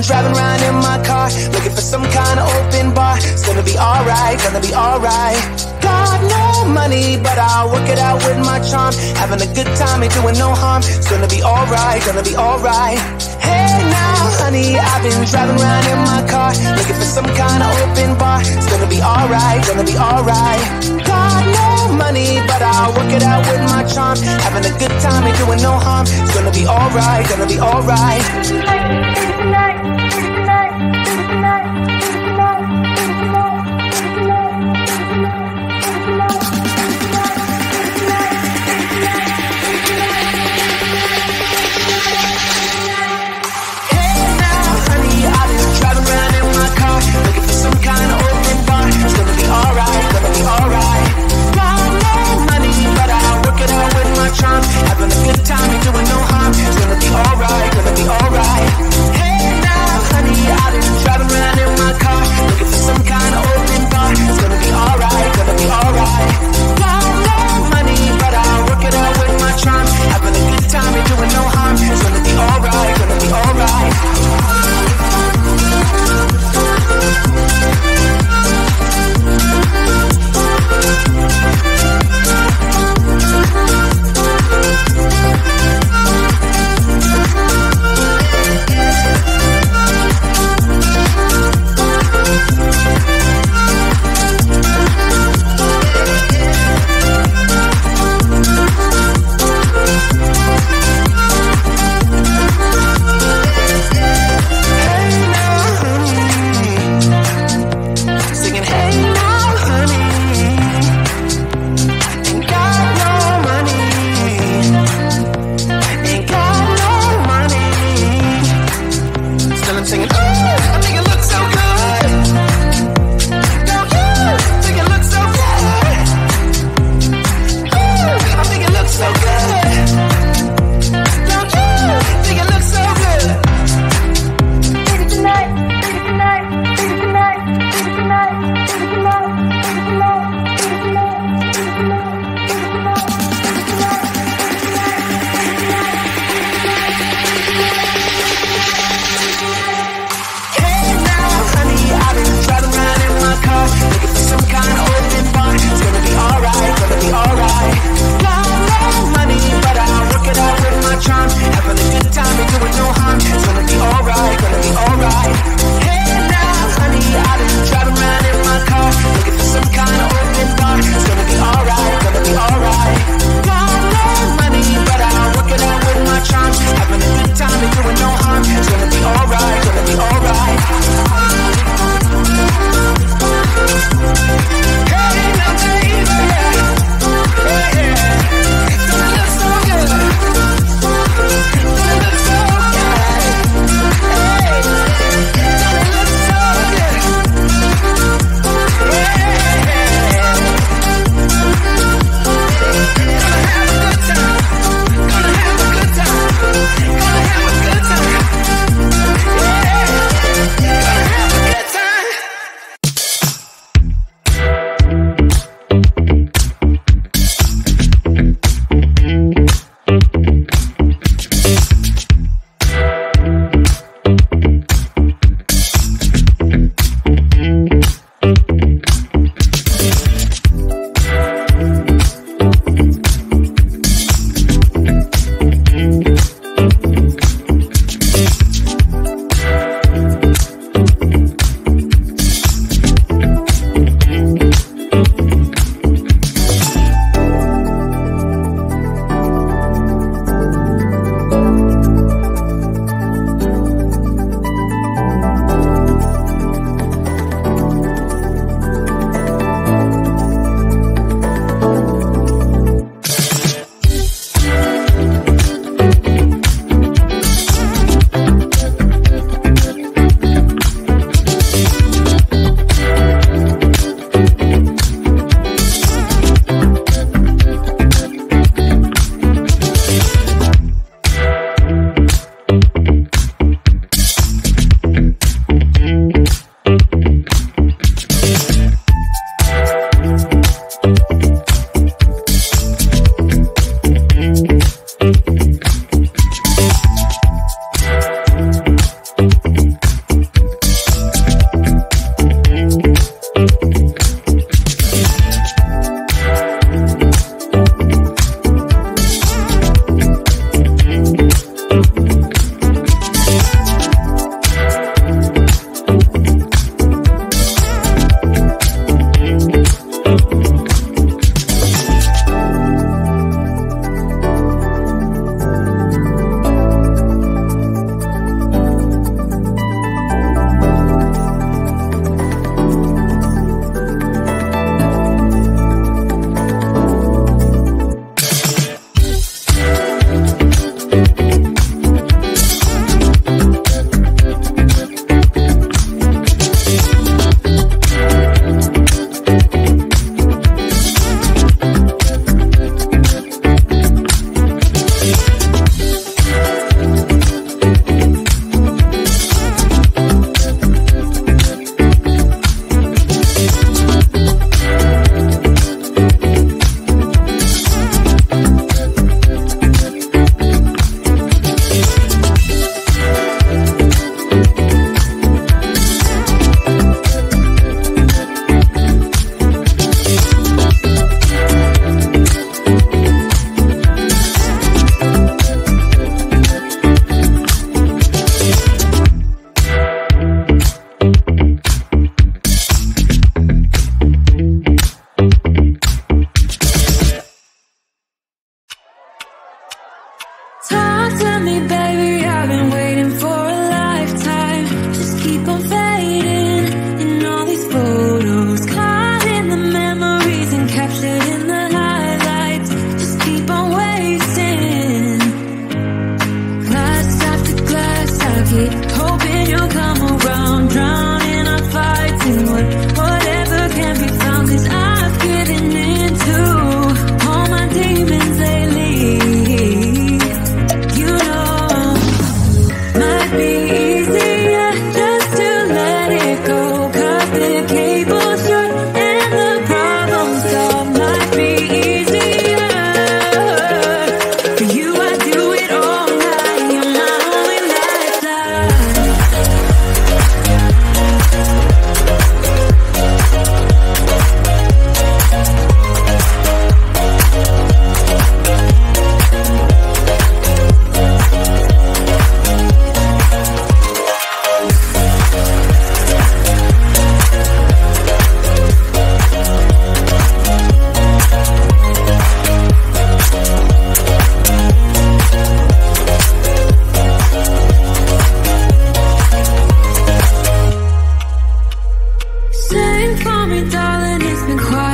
been driving around in my car, looking for some kind of open bar. It's gonna be alright, gonna be alright. Got no money, but I'll work it out with my charm. Having a good time, ain't doing no harm. It's gonna be alright, gonna be alright. Hey now, honey, I've been driving around in my car, looking for some kind of open bar. It's gonna be alright, gonna be alright. Got no money, but I'll work it out with my charm. Having a good time, ain't doing no harm. It's gonna be alright, gonna be alright. Looking for some kind of open bar. It's gonna be alright, gonna be alright. Got no money, but I'll work it out with my charm. Having a good time, ain't doing no harm. It's gonna be alright, gonna be alright. Hey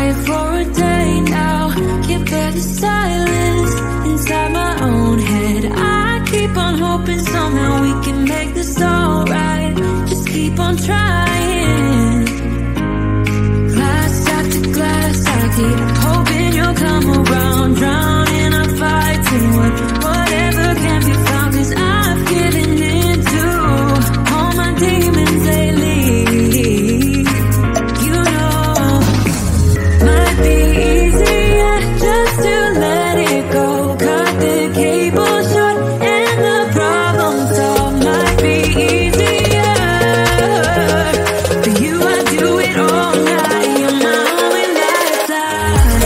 quiet for a day now. Can't bear the silence inside my own head. I keep on hoping somehow we can make this alright. Just keep on trying. Glass after glass, I keep hoping you'll come around. Drowning, I'm fighting whatever can be found. 'Cause I've given in to all my demons lately. You know, might be easier just to let it go. Cut the cable short and the problem solved. Might be easier for you. I do it all night. You're my only lifeline.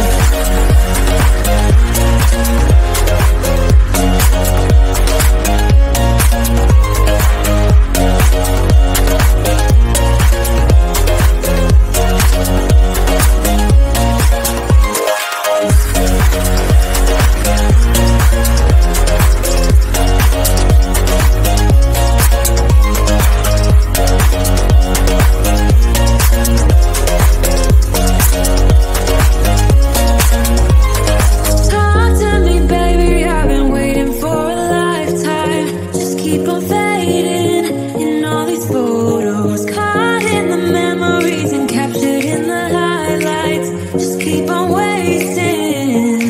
Talk to me, baby, I've been waiting for a lifetime. Just keep on fading in all these photos, caught in the memories and captured in the highlights. Just keep on wasting.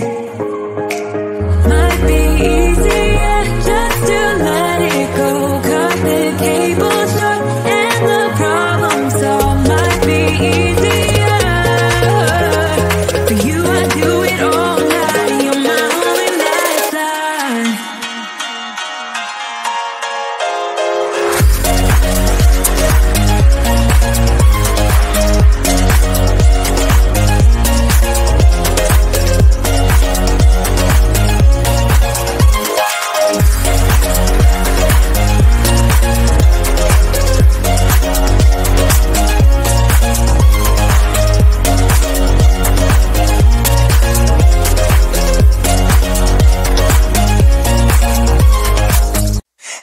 Might be easier just to let it go. Cut the cable short and the problem solved. Might be easier for you. I do it all night. You're my only lifeline.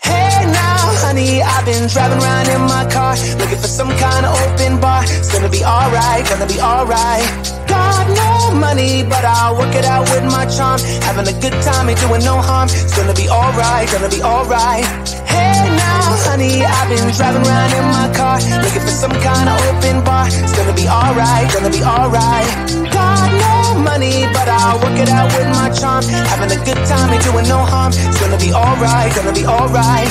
Hey now, honey, I've been driving around in my car, looking for some kind of open bar. It's gonna be alright, gonna be alright. Got no money, but I'll work it out with my charm. Having a good time, ain't doing no harm. It's gonna be alright, gonna be alright. Hey now, honey, I've been driving around in my car, looking for some kind of open bar. It's gonna be alright, gonna be alright. Got no money, but I'll work it out with my charm. Having a good time, ain't doing no harm. It's gonna be alright, gonna be alright.